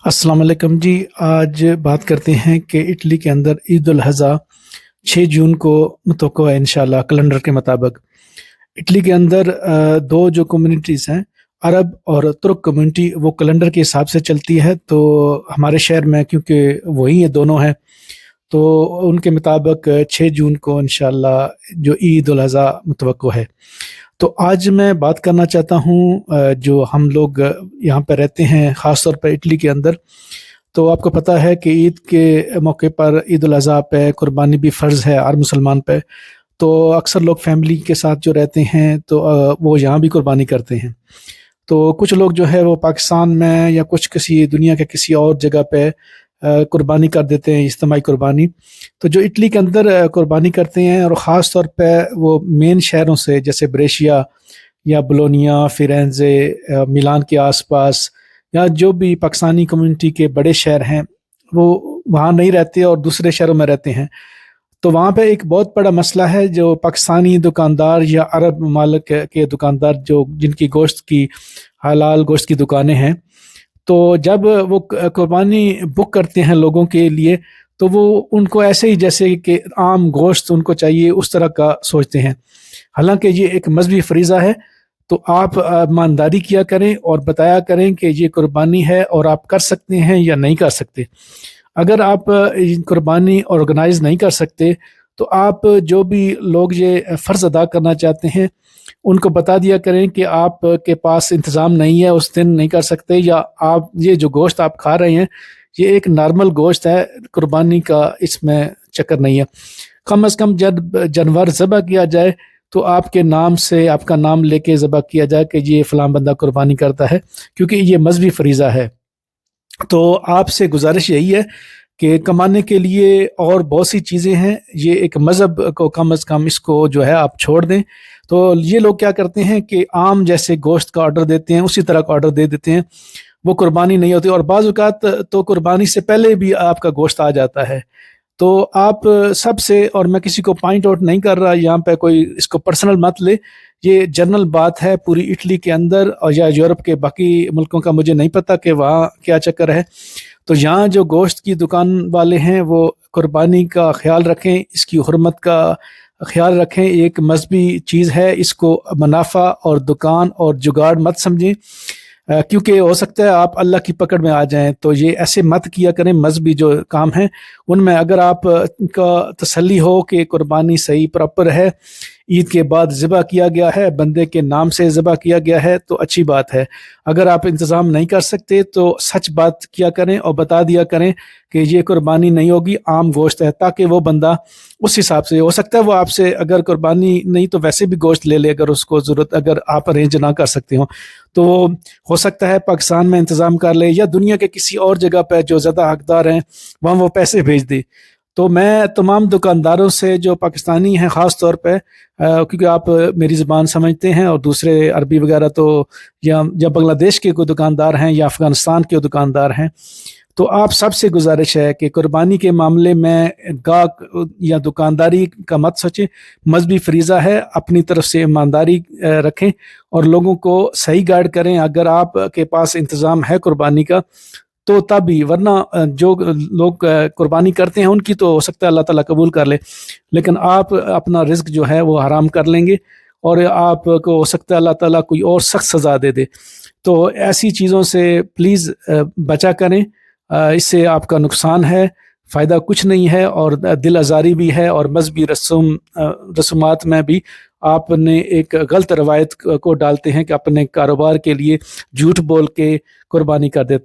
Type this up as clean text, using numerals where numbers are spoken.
अस्सलाम वालेकुम जी। आज बात करते हैं कि इटली के अंदर ईद उल अज़हा 6 जून को मुतवक्को है इंशाल्लाह कैलेंडर के मुताबिक। इटली के अंदर 2 जो कम्युनिटीज़ हैं, अरब और तुर्क कम्युनिटी, वो कैलेंडर के हिसाब से चलती है। तो हमारे शहर में क्योंकि वही ये दोनों हैं, तो उनके मुताबिक 6 जून को इंशाल्लाह जो ईद उल अज़हा मुतवक्को है। तो आज मैं बात करना चाहता हूँ जो हम लोग यहाँ पे रहते हैं, ख़ास तौर पे इटली के अंदर। तो आपको पता है कि ईद के मौके पर, ईद उल अज़हा पे कुर्बानी भी फ़र्ज़ है हर मुसलमान पे। तो अक्सर लोग फैमिली के साथ जो रहते हैं, तो वो यहाँ भी कुर्बानी करते हैं। तो कुछ लोग जो है वो पाकिस्तान में या कुछ किसी दुनिया के किसी और जगह पे कुर्बानी कर देते हैं, इज्तिमाई कुर्बानी। तो जो इटली के अंदर कुर्बानी करते हैं, और ख़ास तौर पे वो मेन शहरों से जैसे ब्रेशिया या बोलोनिया, फिरेंज़े, मिलान के आसपास, या जो भी पाकिस्तानी कम्युनिटी के बड़े शहर हैं, वो वहाँ नहीं रहते और दूसरे शहरों में रहते हैं। तो वहाँ पे एक बहुत बड़ा मसला है, जो पाकिस्तानी दुकानदार या अरब ममालिक के दुकानदार जो जिनकी गोश्त की, हलाल गोश्त की दुकानें हैं, तो जब वो कुर्बानी बुक करते हैं लोगों के लिए, तो वो उनको ऐसे ही जैसे कि आम गोश्त उनको चाहिए उस तरह का सोचते हैं। हालांकि ये एक मजहबी फरीज़ा है। तो आप ईमानदारी किया करें और बताया करें कि ये कुर्बानी है और आप कर सकते हैं या नहीं कर सकते। अगर आप कुर्बानी ऑर्गेनाइज नहीं कर सकते, तो आप जो भी लोग ये फ़र्ज़ अदा करना चाहते हैं, उनको बता दिया करें कि आप के पास इंतज़ाम नहीं है, उस दिन नहीं कर सकते, या आप ये जो गोश्त आप खा रहे हैं, ये एक नॉर्मल गोश्त है, कुर्बानी का इसमें चक्कर नहीं है। कम अज़ कम जब जानवर ज़बह किया जाए, तो आपके नाम से, आपका नाम लेके ज़बह किया जाए कि ये फ़लाँ बंदा कुर्बानी करता है, क्योंकि ये मजहबी फरीज़ा है। तो आपसे गुजारिश यही है कि कमाने के लिए और बहुत सी चीज़ें हैं, ये एक मज़हब को कम अज़ कम इसको जो है आप छोड़ दें। तो ये लोग क्या करते हैं कि आम जैसे गोश्त का ऑर्डर देते हैं, उसी तरह का ऑर्डर दे देते हैं, वो कुर्बानी नहीं होती, और बाज़ औक़ात तो कुर्बानी से पहले भी आपका गोश्त आ जाता है। तो आप सबसे, और मैं किसी को पॉइंट आउट नहीं कर रहा यहाँ पे, कोई इसको पर्सनल मत ले, ये जनरल बात है पूरी इटली के अंदर, और या यूरोप के बाकी मुल्कों का मुझे नहीं पता कि वहाँ क्या चक्कर है। तो यहाँ जो गोश्त की दुकान वाले हैं, वो कुर्बानी का ख्याल रखें, इसकी हुर्मत का ख्याल रखें। एक मजहबी चीज़ है, इसको मुनाफा और दुकान और जुगाड़ मत समझें, क्योंकि हो सकता है आप अल्लाह की पकड़ में आ जाएं। तो ये ऐसे मत किया करें। मजहबी जो काम है उनमें अगर आप का तसल्ली हो कि कुर्बानी सही प्रॉपर है, ईद के बाद ज़िबा किया गया है, बंदे के नाम से ज़िबा किया गया है, तो अच्छी बात है। अगर आप इंतज़ाम नहीं कर सकते, तो सच बात किया करें और बता दिया करें कि ये कुर्बानी नहीं होगी, आम गोश्त है, ताकि वो बंदा उस हिसाब से, हो सकता है वो आपसे अगर कुर्बानी नहीं तो वैसे भी गोश्त ले ले, अगर उसको ज़रूरत, अगर आप अरेंज ना कर सकते हो, तो हो सकता है पाकिस्तान में इंतज़ाम कर ले, या दुनिया के किसी और जगह पर जो ज़्यादा हकदार हैं वहाँ वो पैसे भेज दे। तो मैं तमाम दुकानदारों से जो पाकिस्तानी हैं ख़ास तौर पे, क्योंकि आप मेरी ज़बान समझते हैं, और दूसरे अरबी वगैरह, तो या बांग्लादेश के कोई दुकानदार हैं या अफ़गानिस्तान के दुकानदार हैं, तो आप सबसे गुजारिश है कि कुर्बानी के मामले में गाहक या दुकानदारी का मत सोचें। मजहबी फरीज़ा है, अपनी तरफ से ईमानदारी रखें और लोगों को सही गाइड करें। अगर आप के पास इंतज़ाम है कुर्बानी का, तो तभी, वरना जो लोग कुर्बानी करते हैं उनकी तो हो सकता है अल्लाह ताला कबूल कर ले, लेकिन आप अपना रिज़्क जो है वो हराम कर लेंगे, और आपको हो सकता है अल्लाह ताला कोई और सख्त सज़ा दे दे। तो ऐसी चीज़ों से प्लीज़ बचा करें। इससे आपका नुकसान है, फ़ायदा कुछ नहीं है, और दिल आज़ारी भी है, और मजहबी रसूमात में भी आपने एक गलत रवायत को डालते हैं कि अपने कारोबार के लिए झूठ बोल के कुर्बानी कर देते हैं।